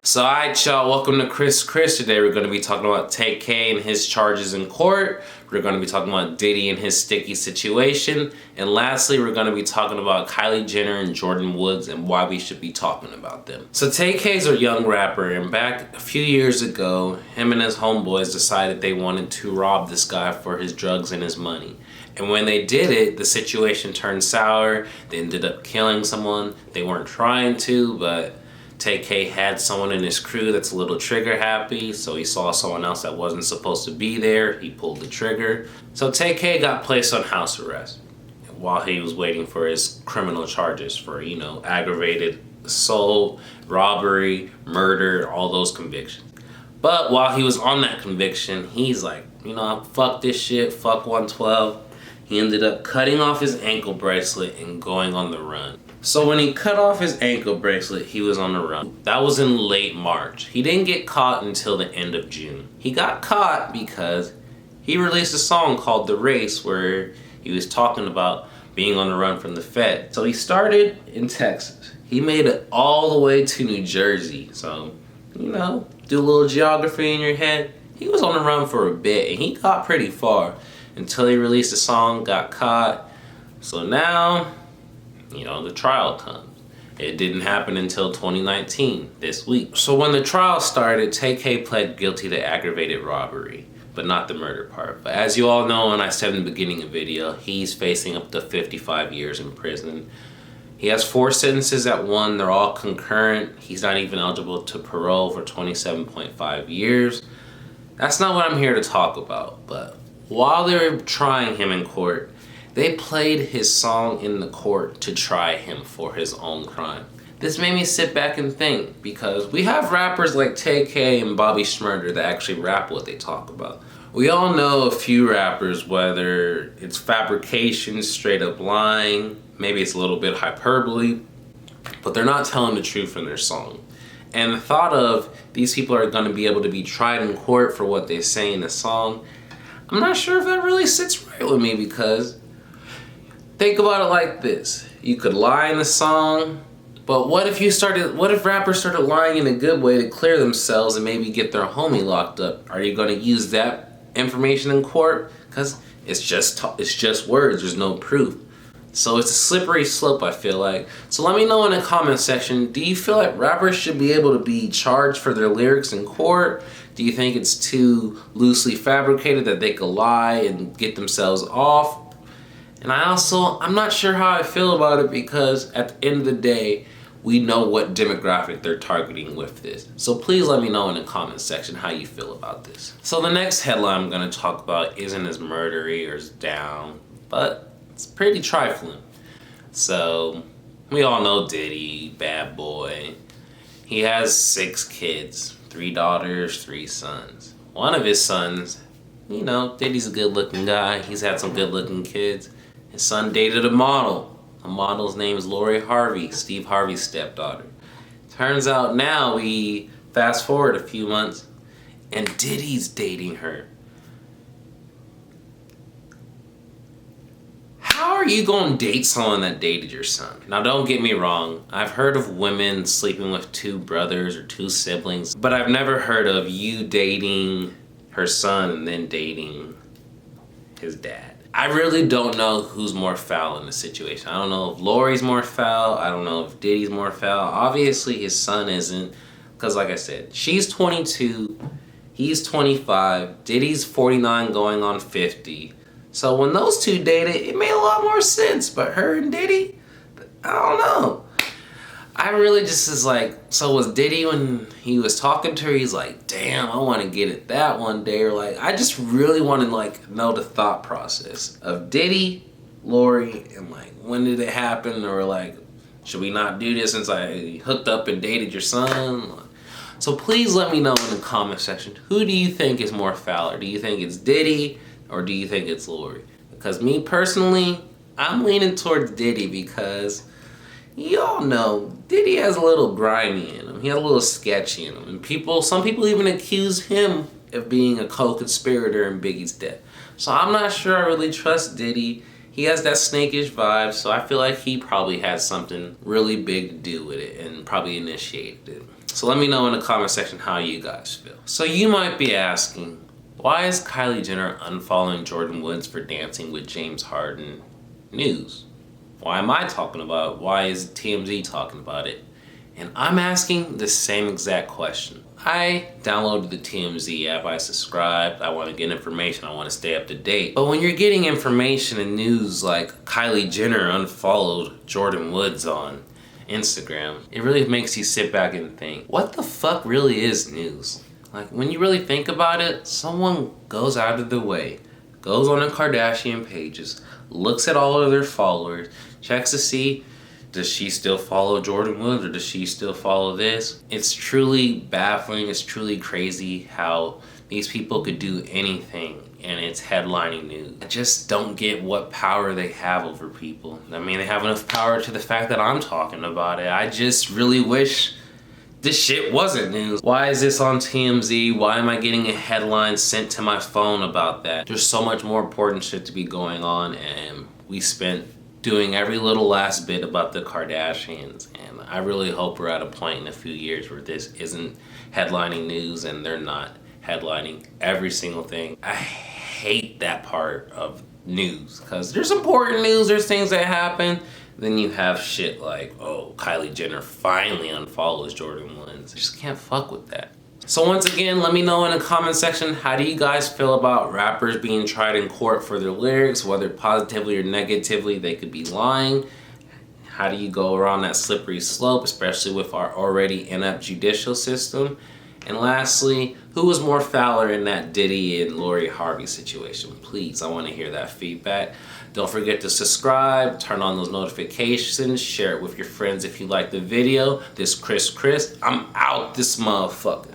So alright y'all, welcome to Chris. Today we're going to be talking about Tay-K and his charges in court. We're going to be talking about Diddy and his sticky situation. And lastly, we're going to be talking about Kylie Jenner and Jordyn Woods and why we should be talking about them. So Tay-K's a young rapper, and back a few years ago, him and his homeboys decided they wanted to rob this guy for his drugs and his money. And when they did it, the situation turned sour. They ended up killing someone. They weren't trying to, but Tay-K had someone in his crew that's a little trigger happy, so he saw someone else that wasn't supposed to be there. He pulled the trigger. So Tay-K got placed on house arrest while he was waiting for his criminal charges for, aggravated assault, robbery, murder, all those convictions. But while he was on that conviction, he's like, fuck this shit, fuck 112. He ended up cutting off his ankle bracelet and going on the run. So when he cut off his ankle bracelet, he was on the run. That was in late March. He didn't get caught until the end of June. He got caught because he released a song called The Race where he was talking about being on the run from the Fed. So he started in Texas. He made it all the way to New Jersey. So, do a little geography in your head. He was on the run for a bit and he got pretty far until he released a song, got caught. So now, the trial comes. It didn't happen until 2019, this week. So when the trial started, Tay-K pled guilty to aggravated robbery, but not the murder part. But as you all know, and I said in the beginning of the video, he's facing up to 55 years in prison. He has 4 sentences at one. They're all concurrent. He's not even eligible to parole for 27.5 years. That's not what I'm here to talk about. But while they were trying him in court, they played his song in the court to try him for his own crime. This made me sit back and think, because we have rappers like Tay-K and Bobby Shmurda that actually rap what they talk about. We all know a few rappers, whether it's fabrication, straight up lying, maybe it's a little bit hyperbole, but they're not telling the truth in their song. And the thought of these people are going to be able to be tried in court for what they say in the song, I'm not sure if that really sits right with me, because think about it like this. You could lie in the song, but what if rappers started lying in a good way to clear themselves and maybe get their homie locked up? Are you going to use that information in court? Because it's just words, there's no proof. So it's a slippery slope, I feel like. So let me know in the comment section, do you feel like rappers should be able to be charged for their lyrics in court? Do you think it's too loosely fabricated that they could lie and get themselves off? And I'm not sure how I feel about it, because at the end of the day, we know what demographic they're targeting with this. So please let me know in the comment section how you feel about this. So the next headline I'm going to talk about isn't as murdery or as down, but it's pretty trifling. So we all know Diddy, bad boy. He has 6 kids, 3 daughters, 3 sons. One of his sons, Diddy's a good looking guy. He's had some good looking kids. His son dated a model. The model's name is Harvey, Steve Harvey's stepdaughter. Turns out now we fast forward a few months and Diddy's dating her. How are you going to date someone that dated your son? Now don't get me wrong, I've heard of women sleeping with 2 brothers or 2 siblings, but I've never heard of you dating her son and then dating his dad. I really don't know who's more foul in the situation. I don't know if Lori's more foul. I don't know if Diddy's more foul. Obviously, his son isn't. Because like I said, she's 22. He's 25. Diddy's 49 going on 50. So when those 2 dated, it made a lot more sense. But her and Diddy, I don't know. I really just is like, so was Diddy when he was talking to her, he's like, damn, I want to get at that one day. Or like, I just really want to know the thought process of Diddy, Lori, and when did it happen? Or should we not do this since I hooked up and dated your son? So please let me know in the comment section, who do you think is more foul? Or do you think it's Diddy or do you think it's Lori? Because me personally, I'm leaning towards Diddy, because y'all know Diddy has a little grimy in him. He has a little sketchy in him. And some people even accuse him of being a co-conspirator in Biggie's death. So I'm not sure I really trust Diddy. He has that snakish vibe, so I feel like he probably had something really big to do with it and probably initiated it. So let me know in the comment section how you guys feel. So you might be asking, why is Kylie Jenner unfollowing Jordyn Woods for dancing with James Harden news? Why am I talking about it? Why is TMZ talking about it? And I'm asking the same exact question. I downloaded the TMZ app, I subscribed, I want to get information, I want to stay up to date. But when you're getting information and news like Kylie Jenner unfollowed Jordyn Woods on Instagram, it really makes you sit back and think, what the fuck really is news? Like, when you really think about it, someone goes out of their way, goes on the Kardashian pages, looks at all of their followers, checks to see, does she still follow Jordyn Woods or does she still follow this? It's truly baffling, it's truly crazy how these people could do anything and it's headlining news. I just don't get what power they have over people. I mean, they have enough power to the fact that I'm talking about it. I just really wish this shit wasn't news. Why is this on TMZ? Why am I getting a headline sent to my phone about that? There's so much more important shit to be going on, and we spent doing every little last bit about the Kardashians, and I really hope we're at a point in a few years where this isn't headlining news and they're not headlining every single thing. I hate that part of news because there's important news, there's things that happen. Then you have shit like, oh, Kylie Jenner finally unfollows Jordyn Woods. I just can't fuck with that. So once again, let me know in the comment section, how do you guys feel about rappers being tried in court for their lyrics, whether positively or negatively they could be lying? How do you go around that slippery slope, especially with our already inept judicial system? And lastly, who was more fouler in that Diddy and Lori Harvey situation? Please, I want to hear that feedback. Don't forget to subscribe, turn on those notifications, share it with your friends if you like the video. This Chris, I'm out this motherfucker.